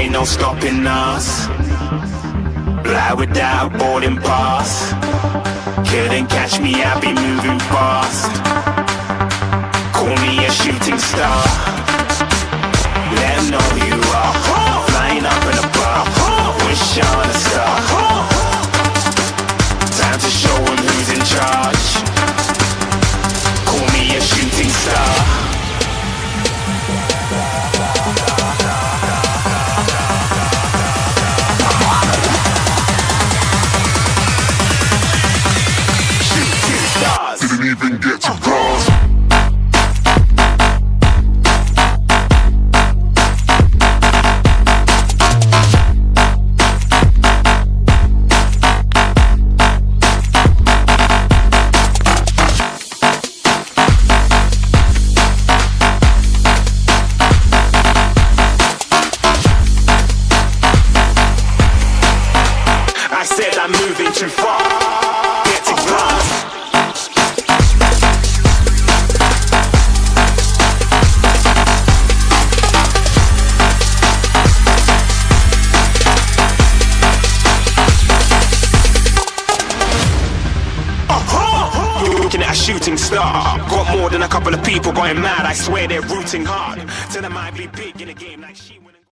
ain't no stopping us. Fly without boarding pass. Couldn't catch me, I be moving fast. Call me a shooting star. Let 'em know who you are. Flying up in a bar. Wish on a star. Time to show 'em who's in charge. Call me a shooting star. Didn't even get to cross. I said I'm moving too far. Get to glass. Looking at a shooting star. Got more than a couple of people going mad. I swear they're rooting hard. Tell them I be big in a game like she.